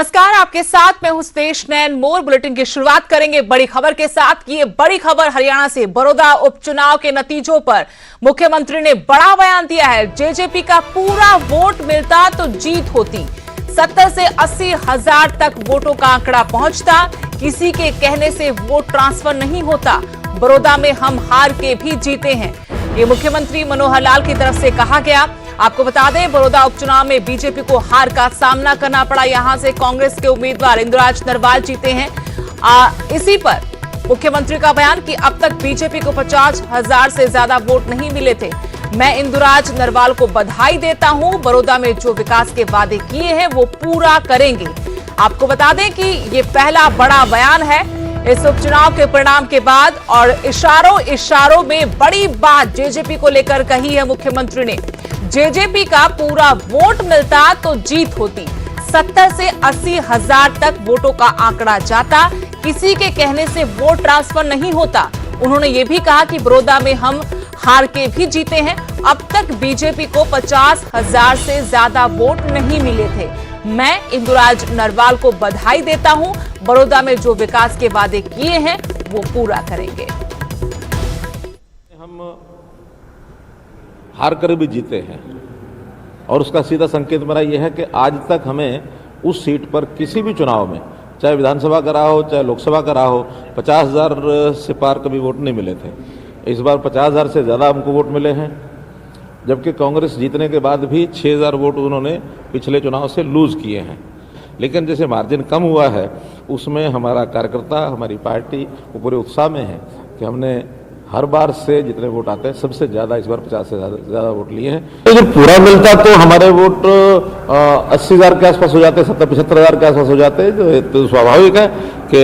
नमस्कार, आपके साथ मैं हूं स्तेश नैन। मोर बुलेटिन की शुरुआत करेंगे बड़ी खबर के साथ। ये बड़ी खबर हरियाणा से। बड़ौदा उपचुनाव के नतीजों पर मुख्यमंत्री ने बड़ा बयान दिया है। जेजेपी का पूरा वोट मिलता तो जीत होती। 70 से 80 हजार तक वोटों का आंकड़ा पहुंचता। किसी के कहने से वोट ट्रांसफर नहीं होता। बड़ौदा में हम हार के भी जीते हैं, ये मुख्यमंत्री मनोहर लाल की तरफ से कहा गया। आपको बता दें, बड़ौदा उपचुनाव में बीजेपी को हार का सामना करना पड़ा। यहां से कांग्रेस के उम्मीदवार इंदुराज नरवाल जीते हैं। इसी पर मुख्यमंत्री का बयान कि अब तक बीजेपी को 50 हजार से ज्यादा वोट नहीं मिले थे। मैं इंदुराज नरवाल को बधाई देता हूं। बड़ौदा में जो विकास के वादे किए हैं वो पूरा करेंगे। आपको बता दें कि ये पहला बड़ा बयान है इस उपचुनाव के परिणाम के बाद, और इशारों में बड़ी बात जेजेपी को लेकर कही है मुख्यमंत्री ने। जेजेपी का पूरा वोट मिलता तो जीत होती। 70 से 80 हजार तक वोटों का आंकड़ा जाता। किसी के कहने से वोट ट्रांसफर नहीं होता। उन्होंने ये भी कहा कि बड़ौदा में हम हार के भी जीते हैं। अब तक बीजेपी को 50 हजार से ज्यादा वोट नहीं मिले थे। मैं इंदुराज नरवाल को बधाई देता हूं। बड़ौदा में जो विकास के वादे किए हैं वो पूरा करेंगे। हम हार कर भी जीते हैं, और उसका सीधा संकेत मेरा यह है कि आज तक हमें उस सीट पर किसी भी चुनाव में, चाहे विधानसभा का रहा हो चाहे लोकसभा का रहा हो, 50 हजार से पार कभी वोट नहीं मिले थे। इस बार 50 हजार से ज़्यादा हमको वोट मिले हैं, जबकि कांग्रेस जीतने के बाद भी 6 हजार वोट उन्होंने पिछले चुनाव से लूज़ किए हैं। लेकिन जैसे मार्जिन कम हुआ है, उसमें हमारा कार्यकर्ता, हमारी पार्टी वो पूरे उत्साह में है कि हमने हर बार से जितने वोट आते हैं सबसे ज़्यादा इस बार 50 से ज़्यादा वोट लिए हैं। तो जब पूरा मिलता तो हमारे वोट 80 हजार के आसपास हो जाते, 70-75 हजार के आसपास हो जाते। तो स्वाभाविक है कि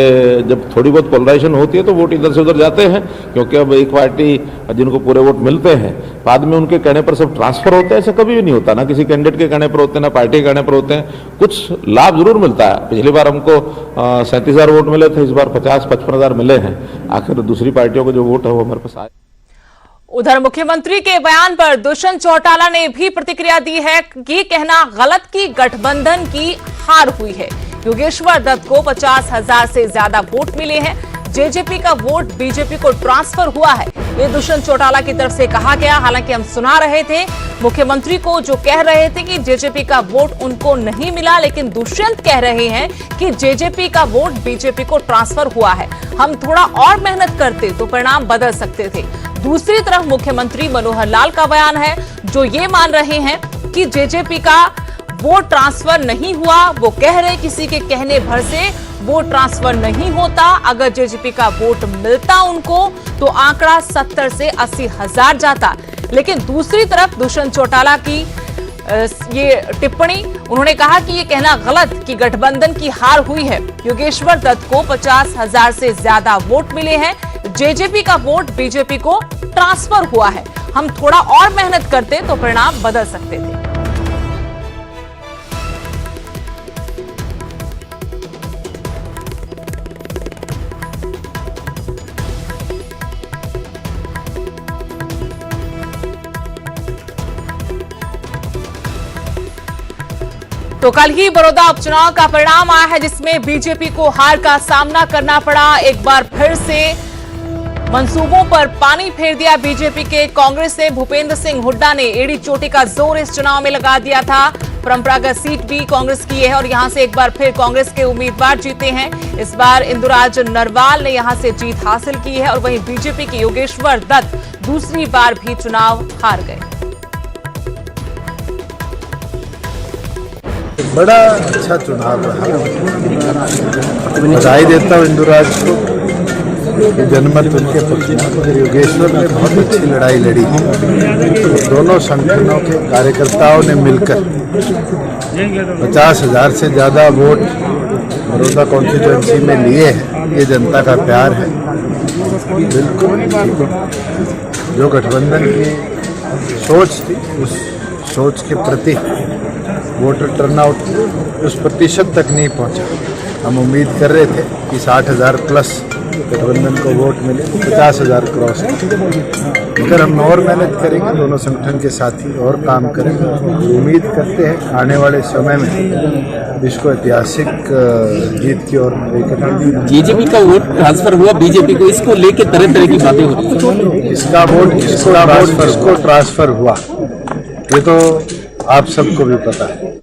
जब थोड़ी बहुत पोलराइजेशन होती है तो वोट इधर से उधर जाते हैं, क्योंकि अब एक पार्टी जिनको पूरे वोट मिलते हैं बाद में उनके कहने पर सब ट्रांसफर होते हैं, ऐसा कभी भी नहीं होता। ना किसी कैंडिडेट के कहने पर होते हैं, ना पार्टी के कहने पर होते हैं। कुछ लाभ जरूर मिलता है। पिछली बार हमको 37 हजार वोट मिले थे, इस बार 50-55 हजार मिले हैं। आखिर दूसरी पार्टियों को जो वोट है वो हमारे पास आए। उधर मुख्यमंत्री के बयान पर दुष्यंत चौटाला ने भी प्रतिक्रिया दी है। ये कहना गलत कि गठबंधन की हार हुई है। योगेश्वर दत्त को 50 हजार से ज्यादा वोट मिले हैं। जेजेपी का वोट बीजेपी को ट्रांसफर हुआ है, ये दुष्यंत चौटाला की तरफ से कहा गया। हालांकि हम सुना रहे थे मुख्यमंत्री को जो कह रहे थे कि जेजेपी का वोट उनको नहीं मिला, लेकिन दुष्यंत कह रहे हैं कि जेजेपी का वोट बीजेपी को ट्रांसफर हुआ है। हम थोड़ा और मेहनत करते तो परिणाम बदल सकते थे। दूसरी तरफ मुख्यमंत्री मनोहर लाल का बयान है, जो ये मान रहे हैं कि जेजेपी का वोट ट्रांसफर नहीं हुआ। वो कह रहे किसी के कहने भर से वोट ट्रांसफर नहीं होता। अगर जेजेपी का वोट मिलता उनको तो आंकड़ा 70 से 80 हजार जाता। लेकिन दूसरी तरफ दुष्यंत चौटाला की ये टिप्पणी, उन्होंने कहा कि ये कहना गलत कि गठबंधन की हार हुई है। योगेश्वर दत्त को 50 हजार से ज्यादा वोट मिले हैं। जेजेपी का वोट बीजेपी को ट्रांसफर हुआ है। हम थोड़ा और मेहनत करते तो परिणाम बदल सकते थे। तो कल ही बड़ौदा उपचुनाव का परिणाम आया है, जिसमें बीजेपी को हार का सामना करना पड़ा। एक बार फिर से मंसूबों पर पानी फेर दिया बीजेपी के। कांग्रेस ने भूपेंद्र सिंह हुड्डा ने एड़ी चोटी का जोर इस चुनाव में लगा दिया था। परंपरागत सीट भी कांग्रेस की है, और यहां से एक बार फिर कांग्रेस के उम्मीदवार जीते हैं। इस बार इंदुराज नरवाल ने यहां से जीत हासिल की है, और वहीं बीजेपी के योगेश्वर दत्त दूसरी बार भी चुनाव हार गए। बड़ा अच्छा चुनाव रहा। बधाई देता हूँ इंदुराज को, जनमत उनके पक्ष में। योगेश्वर ने बहुत अच्छी लड़ाई लड़ी। दोनों संगठनों के कार्यकर्ताओं ने मिलकर 50 हजार से ज़्यादा वोट बड़ौदा कॉन्स्टिट्यूएंसी में लिए हैं। ये जनता का प्यार है। बिल्कुल जो गठबंधन की सोच थी, उस सोच के प्रति वोटर टर्नआउट उस प्रतिशत तक नहीं पहुंचा। हम उम्मीद कर रहे थे कि 60 हजार प्लस गठबंधन को वोट मिले तो 50,000 क्रॉस करें। अगर हम और मेहनत करेंगे, दोनों संगठन के साथी और काम करेंगे, उम्मीद करते हैं आने वाले समय में इसको ऐतिहासिक जीत की ओर लेकर जाएंगे। जेजेपी का वोट ट्रांसफर हुआ बीजेपी को, इसको लेके तरह तरह की बातें होती हैं। इसका वोट किसको ट्रांसफर हुआ ये तो आप सबको भी पता है।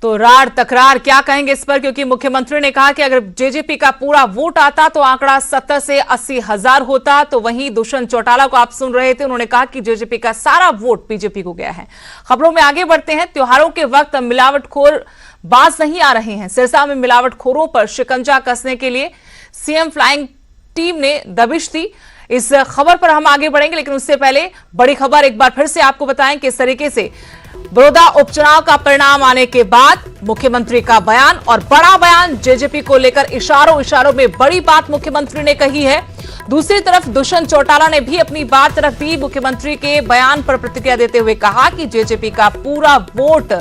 तो रार तकरार क्या कहेंगे इस पर, क्योंकि मुख्यमंत्री ने कहा कि अगर जेजेपी का पूरा वोट आता तो आंकड़ा 70 से 80 हजार होता। तो वहीं दुष्यंत चौटाला को आप सुन रहे थे, उन्होंने कहा कि जेजेपी का सारा वोट बीजेपी को गया है। खबरों में आगे बढ़ते हैं। त्योहारों के वक्त मिलावटखोर बाज नहीं आ रहे हैं। सिरसा में मिलावटखोरों पर शिकंजा कसने के लिए सीएम फ्लाइंग टीम ने दबिश दी। इस खबर पर हम आगे बढ़ेंगे, लेकिन उससे पहले बड़ी खबर एक बार फिर से आपको बताएं कि इस तरीके से बड़ौदा उपचुनाव का परिणाम आने के बाद मुख्यमंत्री का बयान और बड़ा बयान जेजेपी को लेकर इशारों में बड़ी बात मुख्यमंत्री ने कही है। दूसरी तरफ दुष्यंत चौटाला ने भी अपनी बात रख दी। मुख्यमंत्री के बयान पर प्रतिक्रिया देते हुए कहा कि जेजेपी का पूरा वोट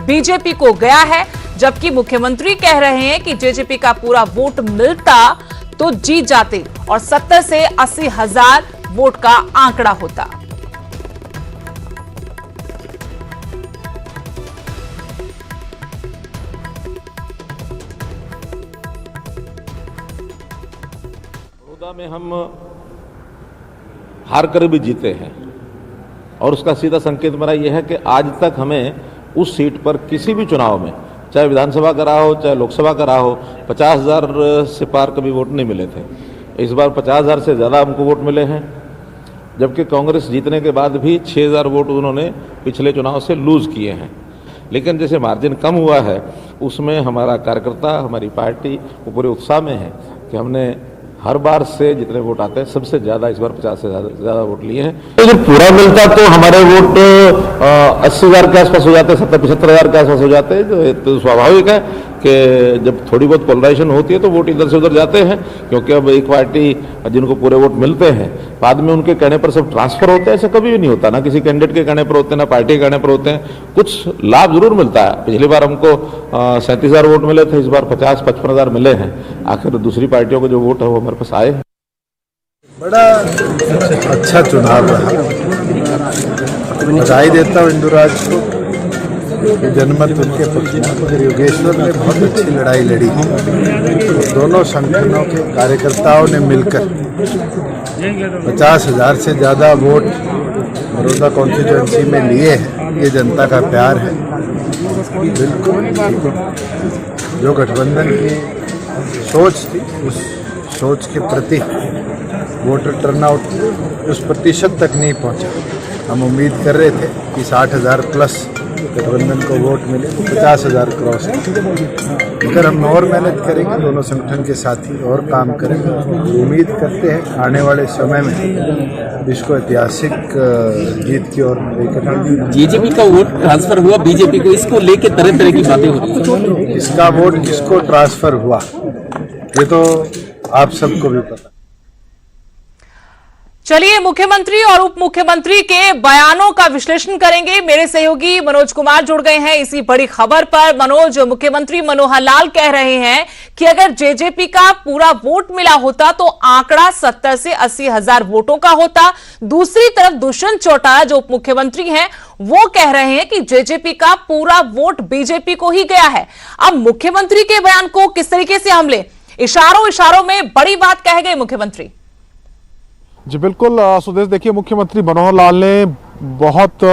बीजेपी को गया है, जबकि मुख्यमंत्री कह रहे हैं कि जेजेपी का पूरा वोट मिलता तो जीत जाते और 70 से 80 हजार वोट का आंकड़ा होता। बड़ौदा में हम हार कर भी जीते हैं और उसका सीधा संकेत मेरा यह है कि आज तक हमें उस सीट पर किसी भी चुनाव में, चाहे विधानसभा का रहा हो चाहे लोकसभा का रहा हो, 50,000 से पार कभी वोट नहीं मिले थे। इस बार 50,000 से ज़्यादा हमको वोट मिले हैं, जबकि कांग्रेस जीतने के बाद भी 6,000 वोट उन्होंने पिछले चुनाव से लूज़ किए हैं। लेकिन जैसे मार्जिन कम हुआ है उसमें हमारा कार्यकर्ता, हमारी पार्टी वो पूरे उत्साह में है कि हमने हर बार से जितने वोट आते हैं सबसे ज़्यादा इस बार 50 से ज़्यादा वोट लिए हैं। अगर पूरा मिलता तो हमारे वोट 80,000 के आसपास हो जाते, 70-75 के आसपास हो जाते। तो स्वाभाविक है कि जब थोड़ी बहुत पोलराइजेशन होती है तो वोट इधर से उधर जाते हैं, क्योंकि अब एक पार्टी जिनको पूरे वोट मिलते हैं बाद में उनके कहने पर सब ट्रांसफर होते हैं। ऐसा कभी भी नहीं होता, ना किसी कैंडिडेट के कहने पर होते हैं ना पार्टी के कहने पर होते हैं। कुछ लाभ जरूर मिलता है। पिछली बार हमको 37,000 वोट मिले थे, इस बार 50-55 मिले हैं। आखिर दूसरी पार्टियों को जो वोट है वो हमारे पास आए हैं। बड़ा अच्छा चुनाव रहा। बधाई देता हूँ इंदुराज को, जनमत उनके पक्ष में। योगेश्वर ने बहुत अच्छी लड़ाई लड़ी। दोनों संगठनों के कार्यकर्ताओं ने मिलकर 50,000 से ज़्यादा वोट बड़ौदा कॉन्स्टिट्यूंसी में लिए हैं। ये जनता का प्यार है। बिल्कुल जो गठबंधन की सोच थी उस सोच के प्रति वोटर टर्नआउट उस प्रतिशत तक नहीं पहुंचा। हम उम्मीद कर रहे थे कि 60,000 प्लस गठबंधन को वोट मिले तो 50,000 क्रॉस करें। अगर हम और मेहनत करेंगे, दोनों संगठन के साथी और काम करेंगे, उम्मीद करते हैं आने वाले समय में इसको ऐतिहासिक जीत की ओर लेकर जाएंगे। जेजेपी का वोट ट्रांसफर हुआ बीजेपी को, इसको लेके तरह तरह की बातें होती हैं। इसका वोट किसको ट्रांसफर हुआ ये तो आप सबको भी पता। चलिए मुख्यमंत्री और उप मुख्यमंत्री के बयानों का विश्लेषण करेंगे। मेरे सहयोगी मनोज कुमार जुड़ गए हैं इसी बड़ी खबर पर। मनोज, मुख्यमंत्री मनोहर लाल कह रहे हैं कि अगर जेजेपी का पूरा वोट मिला होता तो आंकड़ा 70 से 80 हजार वोटों का होता। दूसरी तरफ दुष्यंत चौटाला जो उप मुख्यमंत्री हैं वो कह रहे हैं कि जेजेपी का पूरा वोट बीजेपी को ही गया है। अब मुख्यमंत्री के बयान को किस तरीके से हम लें? इशारों में बड़ी बात कह गए मुख्यमंत्री। जी बिल्कुल सुदेश, देखिए मुख्यमंत्री मनोहर लाल ने बहुत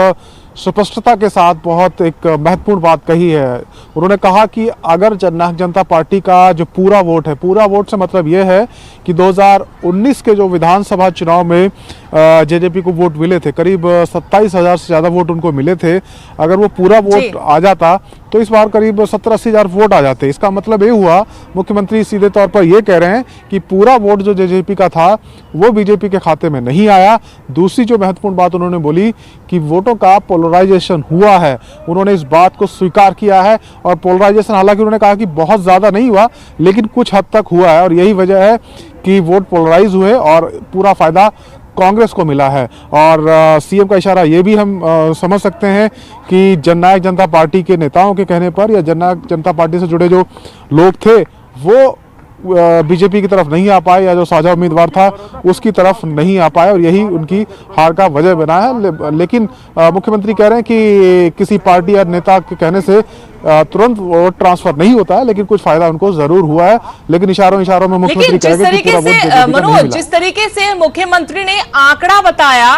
स्पष्टता के साथ बहुत एक महत्वपूर्ण बात कही है। उन्होंने कहा कि अगर जननायक जनता पार्टी का जो पूरा वोट है, पूरा वोट से मतलब ये है कि 2019 के जो विधानसभा चुनाव में जेजेपी को वोट मिले थे, करीब 27,000 से ज़्यादा वोट उनको मिले थे। अगर वो पूरा वोट आ जाता तो इस बार करीब 70-80 हजार वोट आ जाते। इसका मतलब ये हुआ, मुख्यमंत्री सीधे तौर पर ये कह रहे हैं कि पूरा वोट जो जेजेपी का था वो बीजेपी के खाते में नहीं आया। दूसरी जो महत्वपूर्ण बात उन्होंने बोली कि वोटों का पोलराइजेशन हुआ है, उन्होंने इस बात को स्वीकार किया है। और पोलराइजेशन हालांकि उन्होंने कहा कि बहुत ज़्यादा नहीं हुआ लेकिन कुछ हद तक हुआ है, और यही वजह है कि वोट पोलराइज हुए और पूरा फायदा कांग्रेस को मिला है। और सीएम का इशारा ये भी हम समझ सकते हैं कि जननायक जनता पार्टी के नेताओं के कहने पर या जननायक जनता पार्टी से जुड़े जो लोग थे वो बीजेपी की तरफ नहीं आ पाए, या जो साझा उम्मीदवार था उसकी तरफ नहीं आ पाए, और यही उनकी हार का वजह बना है। लेकिन मुख्यमंत्री कह रहे हैं कि किसी पार्टी या नेता के कहने से तुरंत वोट ट्रांसफर नहीं होता है, लेकिन कुछ फायदा उनको जरूर हुआ है। लेकिन इशारों में मुख्यमंत्री लेकिन जिस तरीके से मनोज, जिस तरीके से मुख्यमंत्री ने आंकड़ा बताया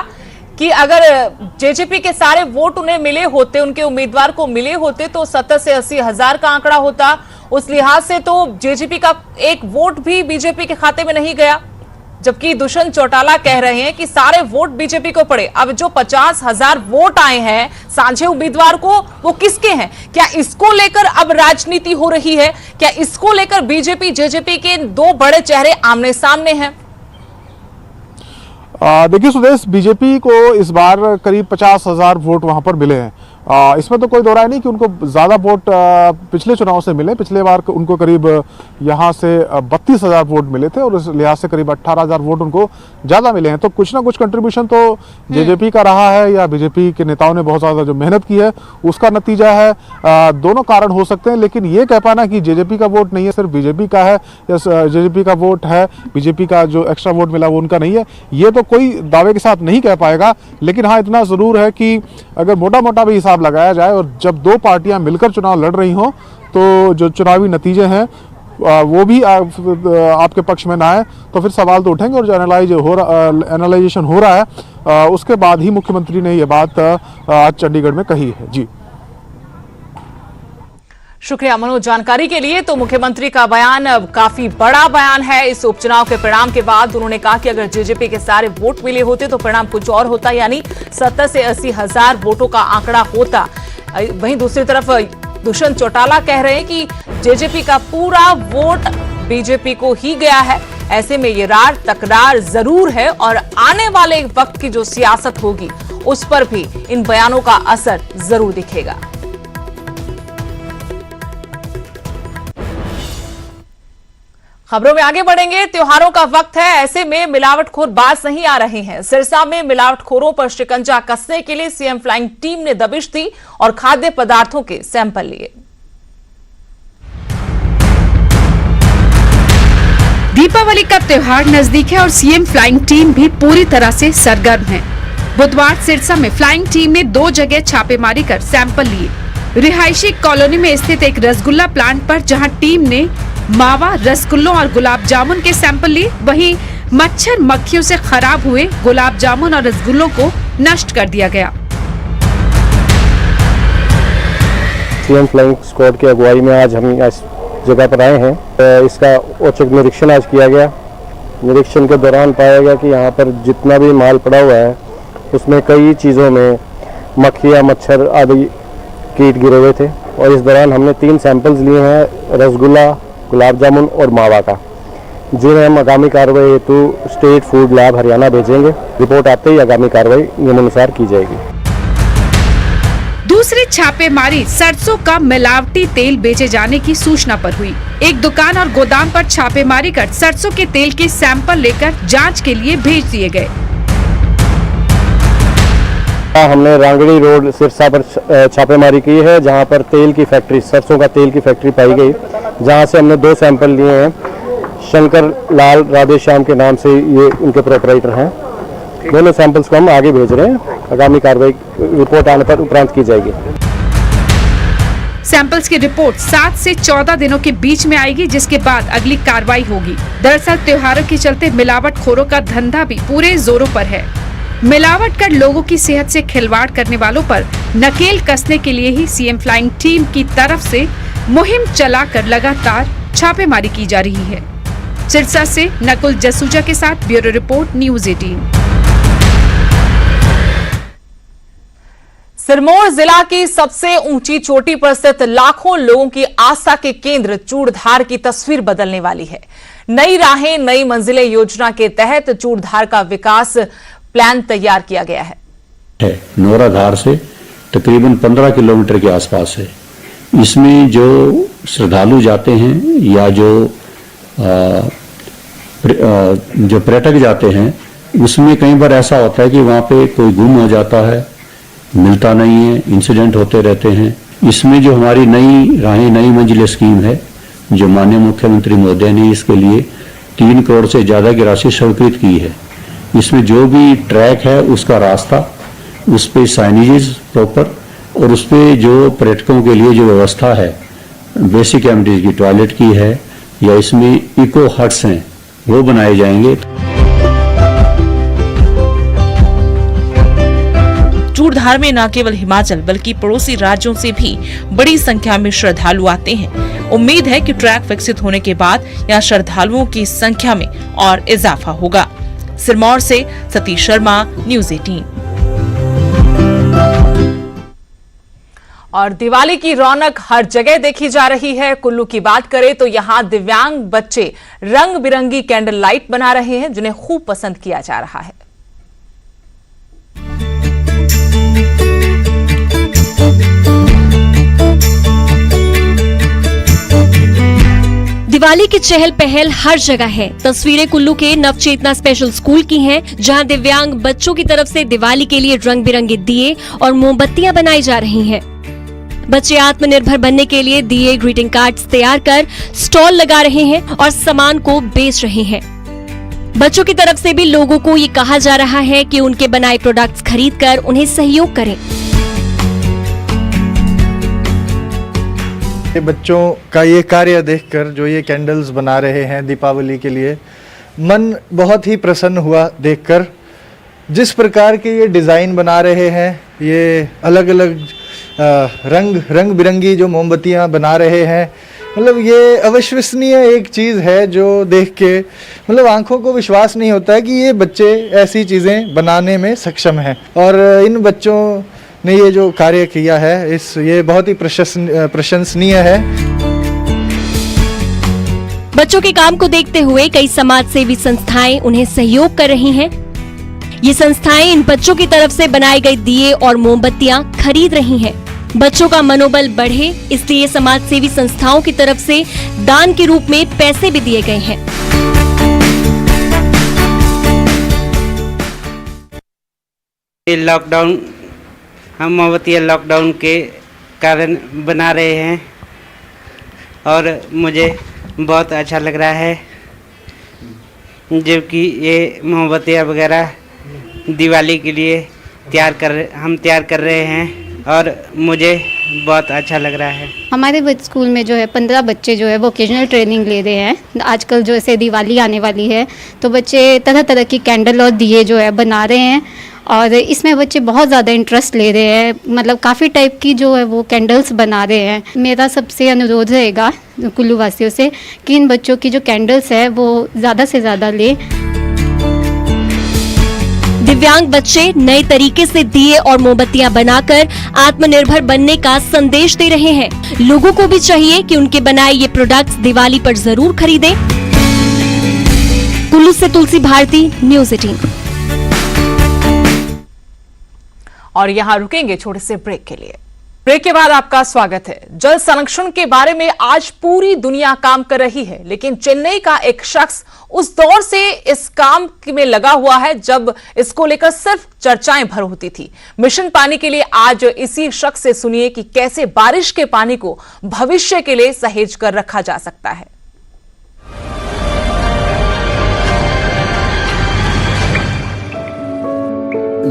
कि अगर जेजेपी के सारे वोट उन्हें मिले होते, उनके उम्मीदवार को मिले होते, तो 70 से 80 हजार का आंकड़ा होता। उस लिहाज से तो जेजेपी का एक वोट भी बीजेपी के खाते में नहीं गया, जबकि दुष्यंत चौटाला कह रहे हैं कि सारे वोट बीजेपी को पड़े। अब जो 50,000 वोट आए हैं साझे उम्मीदवार को, वो किसके हैं? क्या इसको लेकर अब राजनीति हो रही है? क्या इसको लेकर बीजेपी जेजेपी के दो बड़े चेहरे आमने सामने हैं? देखिए सुदेश, बीजेपी को इस बार करीब 50,000 वोट वहां पर मिले हैं। इसमें तो कोई दो राय नहीं कि उनको ज्यादा वोट पिछले चुनाव से मिले। पिछले बार उनको करीब यहां से 32,000 वोट मिले थे, और इस लिहाज से करीब 18,000 वोट उनको ज्यादा मिले हैं। तो कुछ ना कुछ कंट्रीब्यूशन तो जेजेपी का रहा है, या बीजेपी के नेताओं ने बहुत ज्यादा जो मेहनत की है उसका नतीजा है। दोनों कारण हो सकते हैं, लेकिन ये कह पाना कि जेजेपी का वोट नहीं है, सिर्फ बीजेपी का है, या जेजेपी का वोट है, बीजेपी का जो एक्स्ट्रा वोट मिला वो उनका नहीं है, ये तो कोई दावे के साथ नहीं कह पाएगा। लेकिन हाँ, इतना जरूर है कि अगर मोटा मोटा भी हिसाब लगाया जाए और जब दो पार्टियां मिलकर चुनाव लड़ रही हों, तो जो चुनावी नतीजे हैं वो भी आपके पक्ष में ना आए, तो फिर सवाल तो उठेंगे। और जो एनालाइजेशन हो रहा है उसके बाद ही मुख्यमंत्री ने ये बात आज चंडीगढ़ में कही है। जी, शुक्रिया मनोज जानकारी के लिए। तो मुख्यमंत्री का बयान काफी बड़ा बयान है इस उपचुनाव के परिणाम के बाद। उन्होंने कहा कि अगर जेजेपी के सारे वोट मिले होते तो परिणाम कुछ और होता, यानी 70 से 80 हजार वोटों का आंकड़ा होता। वहीं दूसरी तरफ दुष्यंत चौटाला कह रहे हैं कि जेजेपी का पूरा वोट बीजेपी को ही गया है। ऐसे में ये रार तकरार जरूर है, और आने वाले वक्त की जो सियासत होगी उस पर भी इन बयानों का असर जरूर दिखेगा। खबरों में आगे बढ़ेंगे। त्योहारों का वक्त है, ऐसे में मिलावटखोर बाज नहीं आ रहे हैं। सिरसा में मिलावटखोरों पर शिकंजा कसने के लिए सीएम फ्लाइंग टीम ने दबिश दी और खाद्य पदार्थों के सैंपल लिए। दीपावली का त्योहार नजदीक है और सीएम फ्लाइंग टीम भी पूरी तरह से सरगर्म है। बुधवार सिरसा में फ्लाइंग टीम ने 2 जगह छापेमारी कर सैंपल लिए। रिहायशी कॉलोनी में स्थित एक रसगुल्ला प्लांट पर जहां टीम ने मावा, रसगुल्लों और गुलाब जामुन के सैंपल लिए, वहीं मच्छर मक्खियों से खराब हुए गुलाब जामुन और रसगुल्लों को नष्ट कर दिया गया। सीएम फ्लाइंग स्क्वाड की अगुवाई में आज हम इस जगह पर आए हैं। इसका औचक निरीक्षण आज किया गया। निरीक्षण के दौरान पाया गया कि यहाँ पर जितना भी माल पड़ा हुआ है उसमें कई चीज़ों में मक्खियाँ, मच्छर आदि कीट गिरे हुए थे, और इस दौरान हमने 3 सैंपल्स लिए हैं, रसगुल्ला, गुलाब जामुन और मावा का, जिन्हें हम आगामी कार्रवाई हेतु स्टेट फूड लैब हरियाणा भेजेंगे। रिपोर्ट आते ही आगामी कार्रवाई नियमानुसार की जाएगी। दूसरी छापेमारी सरसों का मिलावटी तेल बेचे जाने की सूचना पर हुई। एक दुकान और गोदाम पर छापेमारी कर सरसों के तेल के सैंपल लेकर जांच के लिए भेज दिए गए। हमने रांगड़ी रोड सिरसा पर छापेमारी की है, जहां पर तेल की फैक्ट्री, सरसों का तेल की फैक्ट्री पाई गई, जहां से हमने 2 सैंपल लिए हैं। शंकर लाल राधेश्याम के नाम से ये उनके प्रोपराइटर हैं। दोनों सैंपल्स को हम आगे भेज रहे हैं। आगामी कार्रवाई रिपोर्ट आने पर उपरांत की जाएगी। सैंपल्स की रिपोर्ट 7 से 14 दिनों के बीच में आएगी, जिसके बाद अगली कार्रवाई होगी। दरअसल त्योहारों के चलते मिलावटखोरों का धंधा भी पूरे जोरों पर है। मिलावट कर लोगों की सेहत से खिलवाड़ करने वालों पर नकेल कसने के लिए ही सीएम फ्लाइंग टीम की तरफ से मुहिम चलाकर लगातार छापेमारी की जा रही है। सिरसा से नकुल जसूजा के साथ ब्यूरो रिपोर्ट, न्यूज़ 18। सिरमौर जिला की सबसे ऊंची चोटी पर स्थित लाखों लोगों की आस्था के केंद्र चूड़धार की तस्वीर बदलने वाली है। नई राहें नई मंजिलें योजना के तहत चूड़धार का विकास प्लान तैयार किया गया है। नौराधार से तकरीबन 15 किलोमीटर के आसपास है। इसमें जो श्रद्धालु जाते हैं या जो पर्यटक जाते हैं उसमें कई बार ऐसा होता है कि वहाँ पे कोई गुम हो जाता है, मिलता नहीं है, इंसिडेंट होते रहते हैं। इसमें जो हमारी नई राहें नई मंजिल स्कीम है, जो माननीय मुख्यमंत्री महोदय ने इसके लिए 3 करोड़ से ज़्यादा की राशि स्वीकृत की है। इसमें जो भी ट्रैक है उसका रास्ता, उस पर साइनेजेस प्रॉपर और उस पर जो पर्यटकों के लिए जो व्यवस्था है, बेसिक एमिनिटीज की टॉयलेट की है या इसमें इको हट्स हैं, वो बनाए जाएंगे। चूड़धार में न केवल हिमाचल बल्कि पड़ोसी राज्यों से भी बड़ी संख्या में श्रद्धालु आते हैं। उम्मीद है कि ट्रैक विकसित होने के बाद यहाँ श्रद्धालुओं की संख्या में और इजाफा होगा। सिरमौर से सतीश शर्मा, न्यूज़ 18। और दिवाली की रौनक हर जगह देखी जा रही है। कुल्लू की बात करें तो यहाँ दिव्यांग बच्चे रंग बिरंगी कैंडल लाइट बना रहे हैं, जिन्हें खूब पसंद किया जा रहा है। दिवाली की चहल पहल हर जगह है। तस्वीरें कुल्लू के नवचेतना स्पेशल स्कूल की हैं, जहां दिव्यांग बच्चों की तरफ से दिवाली के लिए रंग बिरंगे दिए और मोमबत्तियां बनाई जा रही हैं। बच्चे आत्मनिर्भर बनने के लिए दिए, ग्रीटिंग कार्ड्स तैयार कर स्टॉल लगा रहे हैं और सामान को बेच रहे हैं। बच्चों की तरफ से भी लोगों को ये कहा जा रहा है कि उनके बनाए प्रोडक्ट्स खरीदकर उन्हें सहयोग करें। बच्चों का ये कार्य देखकर, जो ये कैंडल्स बना रहे हैं दीपावली के लिए, मन बहुत ही प्रसन्न हुआ देखकर। जिस प्रकार के ये डिज़ाइन बना रहे हैं, ये अलग अलग रंग बिरंगी जो मोमबत्तियां बना रहे हैं, मतलब ये अविश्वसनीय एक चीज़ है जो देख के मतलब आंखों को विश्वास नहीं होता है कि ये बच्चे ऐसी चीज़ें बनाने में सक्षम हैं। और इन बच्चों ने ये जो कार्य किया है, ये बहुत ही प्रशंसनीय है। बच्चों के काम को देखते हुए कई समाज सेवी संस्थाएं उन्हें सहयोग कर रही हैं। ये संस्थाएं इन बच्चों की तरफ से बनाए गए दिए और मोमबत्तियां खरीद रही हैं। बच्चों का मनोबल बढ़े, इसलिए समाज सेवी संस्थाओं की तरफ से दान के रूप में पैसे भी दिए गए हैं। लॉकडाउन, हम मोमबत्तियाँ लॉकडाउन के कारण बना रहे हैं और मुझे बहुत अच्छा लग रहा है, जबकि ये मोमबत्तियाँ वगैरह दिवाली के लिए हम तैयार कर रहे हैं और मुझे बहुत अच्छा लग रहा है। हमारे स्कूल में जो है 15 बच्चे जो है वोकेशनल ट्रेनिंग ले रहे हैं। आजकल जो ऐसे दिवाली आने वाली है तो बच्चे तरह तरह की कैंडल और दिए जो है बना रहे हैं और इसमें बच्चे बहुत ज़्यादा इंटरेस्ट ले रहे हैं। मतलब काफ़ी टाइप की जो है वो कैंडल्स बना रहे हैं। मेरा सबसे अनुरोध रहेगा कुल्लू वासियों से कि इन बच्चों की जो कैंडल्स है वो ज़्यादा से ज़्यादा लें। दिव्यांग बच्चे नए तरीके से दिए और मोमबत्तियां बनाकर आत्मनिर्भर बनने का संदेश दे रहे हैं। लोगों को भी चाहिए कि उनके बनाए ये प्रोडक्ट्स दिवाली पर जरूर खरीदें। कुल्लू से तुलसी भारती, न्यूज़ 18। और यहां रुकेंगे छोटे से ब्रेक के लिए। ब्रेक के बाद आपका स्वागत है। जल संरक्षण के बारे में आज पूरी दुनिया काम कर रही है, लेकिन चेन्नई का एक शख्स उस दौर से इस काम में लगा हुआ है जब इसको लेकर सिर्फ चर्चाएं भर होती थी। मिशन पानी के लिए आज इसी शख्स से सुनिए कि कैसे बारिश के पानी को भविष्य के लिए सहेज कर रखा जा सकता है।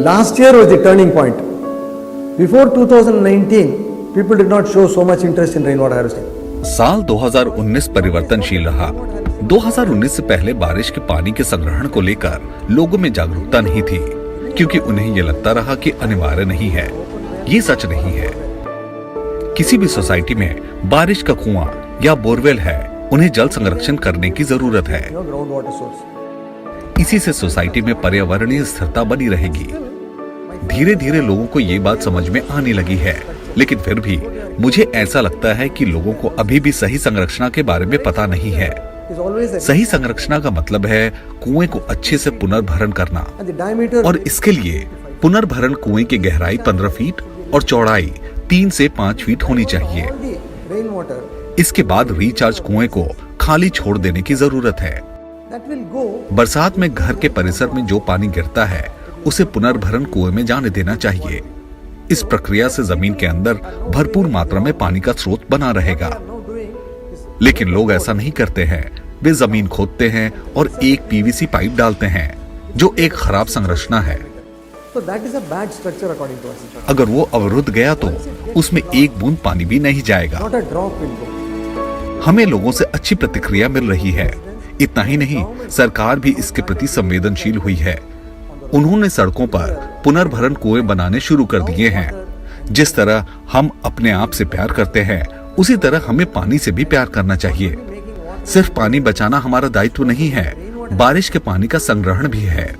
Last year was the turning point. Before 2019, people did not show so much interest in rainwater harvesting. साल 2019 परिवर्तनशील रहा। 2019 से पहले बारिश के पानी के संग्रहण को लेकर लोगों में जागरूकता नहीं थी, क्योंकि उन्हें यह लगता रहा कि अनिवार्य नहीं है। ये सच नहीं है। किसी भी सोसाइटी में बारिश का कुआं या बोरवेल है, उन्हें जल संरक्षण करने की जरूरत है। इसी से सोसाइटी में पर्यावरणीय स्थिरता बनी रहेगी। धीरे धीरे लोगों को ये बात समझ में आने लगी है, लेकिन फिर भी मुझे ऐसा लगता है कि लोगों को अभी भी सही संरक्षण के बारे में पता नहीं है। सही संरक्षण का मतलब है कुएं को अच्छे से पुनर्भरण करना, और इसके लिए पुनर्भरण कुएं की गहराई 15 फीट और चौड़ाई 3 से 5 फीट होनी चाहिए। इसके बाद रिचार्ज कुएं को खाली छोड़ देने की जरूरत है। बरसात में घर के परिसर में जो पानी गिरता है उसे पुनर्भरण कुएं में जाने देना चाहिए। इस प्रक्रिया से जमीन के अंदर भरपूर मात्रा में पानी का स्रोत बना रहेगा। लेकिन लोग ऐसा नहीं करते हैं। वे जमीन खोदते हैं और एक पीवीसी पाइप डालते हैं, जो एक खराब संरचना है। So that is a bad structure according to us. अगर वो अवरुद्ध गया तो उसमें एक बूंद पानी भी नहीं जाएगा। Not a drop will go. हमें लोगों से अच्छी प्रतिक्रिया मिल रही है। इतना ही नहीं, सरकार भी इसके प्रति संवेदनशील हुई है। उन्होंने सड़कों पर पुनर्भरण कुएं बनाने शुरू कर दिए हैं। जिस तरह हम अपने आप से प्यार करते हैं, उसी तरह हमें पानी से भी प्यार करना चाहिए। सिर्फ पानी बचाना हमारा दायित्व नहीं है, बारिश के पानी का संग्रहण भी है।